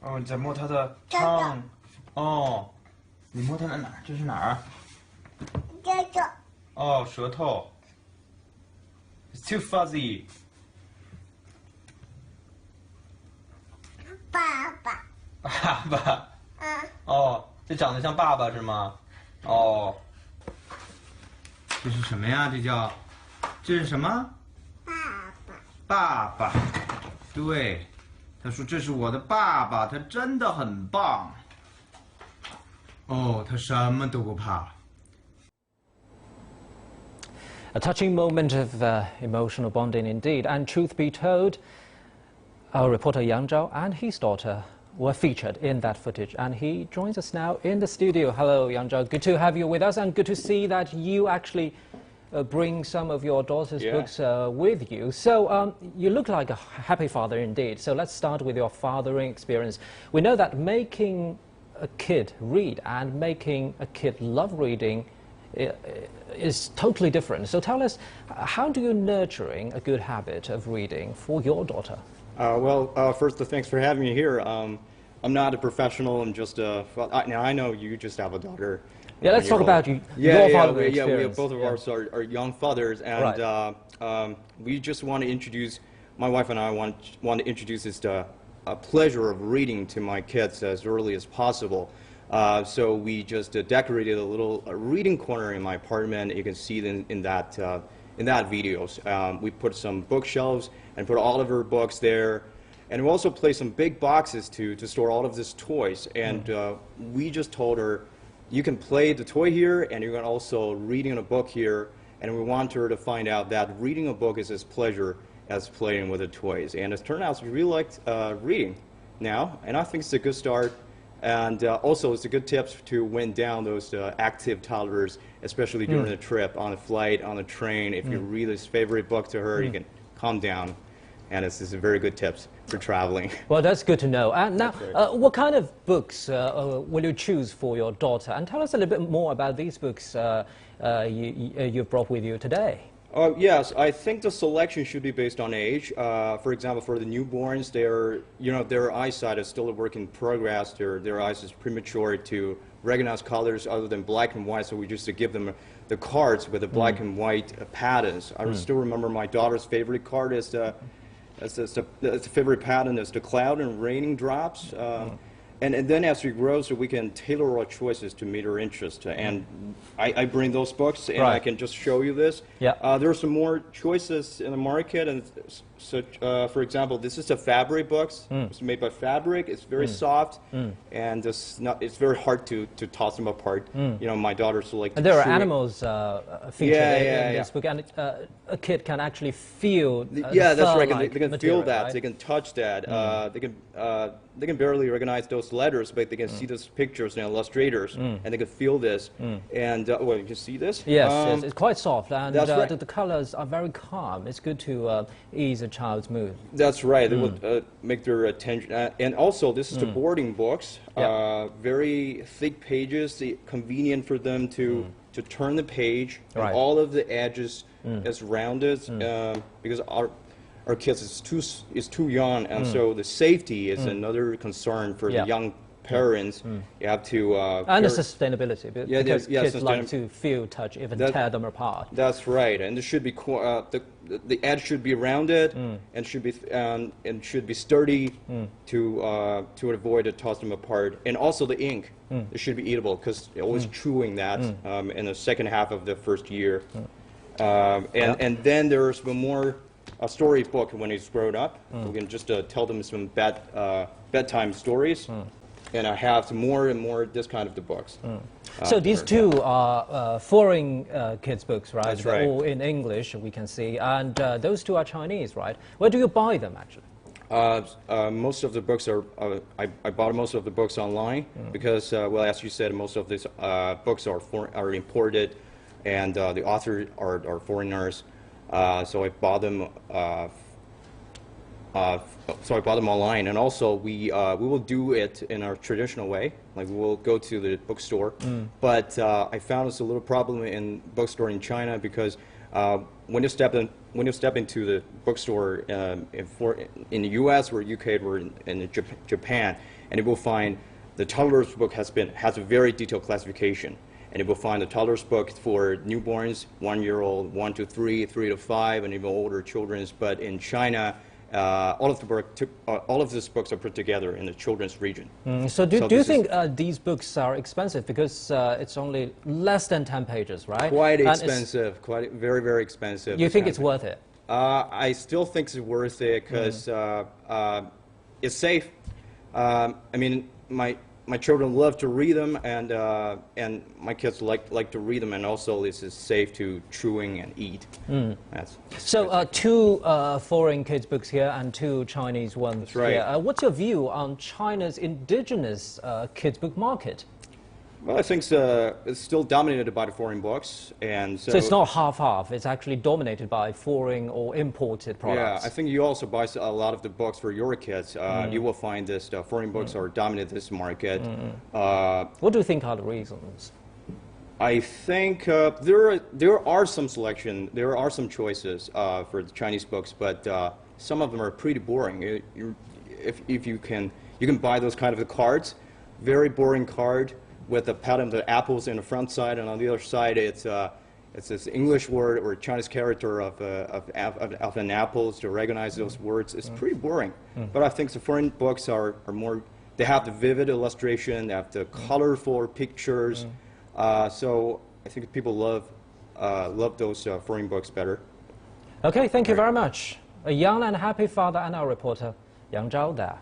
哦，你在摸它的唱。哦，你摸它的哪儿？这是哪儿？这个哦，舌头。It's too fuzzy。爸爸。爸爸。嗯。哦，这长得像爸爸是吗？哦。这是什么呀？这是什么？爸爸。爸爸。对，他说这是我的爸爸，他真的很棒。哦，他什么都不怕。A touching moment of emotional bonding indeed. And truth be told, our reporter Yang Zhao and his daughter were featured in that footage. And he joins us now in the studio. Hello, Yang Zhao. Good to have you with us, and good to see that you actually bring some of your daughter's books with you. So you look like a happy father indeed. So let's start with your fathering experience. We know that making a kid read and making a kid love reading is totally different. So tell us, how do you nurturing a good habit of reading for your daughter? First, thanks for having me here. I'm not a professional. I'm just now I know you just have a daughter. Yeah, let's talk about your father experience. Yeah, both of ours are young fathers, and right. We just want to introduce, my wife and I want to introduce this pleasure of reading to my kids as early as possible. So we just decorated a little reading corner in my apartment. You can see it in that videos. We put some bookshelves and put all of her books there, and we also placed some big boxes to store all of these toys. And we just told her, you can play the toy here, and you can also reading a book here. And we want her to find out that reading a book is as pleasure as playing with the toys. And it turned out she really liked reading now, and I think it's a good start. And also, it's a good tip to win down those active toddlers, especially during the trip, on a flight, on a train. If you read his favorite book to her, you can calm down. And it's a very good tips for traveling. Well, that's good to know. And now, what kind of books will you choose for your daughter? And tell us a little bit more about these books you've brought with you today. Yes, I think the selection should be based on age. For example, for the newborns, their eyesight is still a work in progress. Their eyes is premature to recognize colors other than black and white. So we just give them the cards with the black and white patterns. I still remember my daughter's favorite card is the favorite pattern is the cloud and raining drops. And then as we grow, so we can tailor our choices to meet our interest. And I bring those books, and I can just show you this. Yeah. There are some more choices in the market, and so for example, this is a fabric books. It's made by fabric. It's very soft, and it's very hard to toss them apart. You know, my daughters like. And there are animals featured in this book, and a kid can actually feel. That's right. They can material, feel that. Right? They can touch that. They can barely recognize those letters, but they can see those pictures and illustrators, and they can feel this. And well, you can see this. Yes, it's quite soft, and that's right. the colors are very calm. It's good to ease a child's mood. That's right. It will make their attention. And also, this is the boarding books. Very thick pages, convenient for them to turn the page. Right. And all of the edges is rounded because our kids is too young, and so the safety is another concern for the young parents. You have to and the sustainability, because kids sustainability. like to feel, touch, even tear them apart. That's right, and it should be the edge should be rounded and should be sturdy to avoid to toss them apart. And also the ink, it should be eatable because they're always chewing that in the second half of the first year. And then there's more. A storybook when he's grown up. We can just tell them some bedtime stories, and I have some more and more this kind of the books. So these two are foreign kids' books, right? That's right. They're all in English, we can see, and those two are Chinese, right? Where do you buy them, actually? Most of the books are. I bought most of the books online because, well, as you said, most of these books are imported, and the authors are foreigners. So I bought them. So I bought them online, and also we will do it in our traditional way. Like we will go to the bookstore, but I found it's a little problem in bookstore in China because when you step into the bookstore in the U.S. or UK or in Japan, and you will find the toddler's book has a very detailed classification. And you will find the toddler's book for newborns, 1-year-old, 1 to 3, 3 to 5, and even older children's. But in China, all of these books are put together in the children's region. So do you think these books are expensive because it's only less than 10 pages, right? Quite expensive, very, very expensive. You think it's worth it? I still think it's worth it because it's safe. I mean, my children love to read them, and my kids like to read them, and also this is safe to chewing and eat. So 2 foreign kids books here and 2 Chinese ones. That's right. Here. What's your view on China's indigenous kids book market? Well, I think it's still dominated by the foreign books, and so it's not half-half. It's actually dominated by foreign or imported products. Yeah, I think you also buy a lot of the books for your kids. You will find this foreign books are dominating this market. What do you think are the reasons? I think there are some selection, there are some choices for the Chinese books, but some of them are pretty boring. If you can buy those kind of the cards, very boring card, with a pattern of the apples in the front side, and on the other side it's this English word or Chinese character of an apple to recognize those words. It's pretty boring. But I think the foreign books are more, they have the vivid illustration, they have the colorful pictures. So I think people love those foreign books better. Okay, thank you very much. A young and happy father and our reporter, Yang Zhao there.